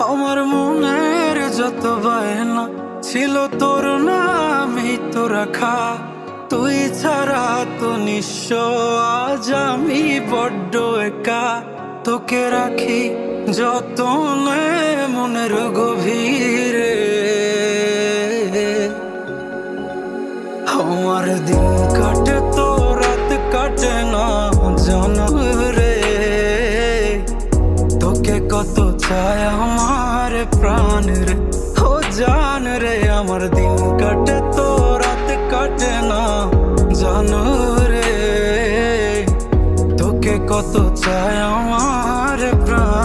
আমার মনের যত বায়না ছিল তোর নামই তো রাখা, তুই ছাড়া তো নিঃস্ব আজ আমি বড্ড একা। তোকে রাখি যতনে মনের গভীরে, আমার দিন কাটে তো রাত কাটে না জানো রে। তোকে কত চায় আমার প্রাণ রে, ও জান রে। আমার দিন কাটে তো রাত কাটে না জানো রে। তোকে কত চায় আমার প্রাণ।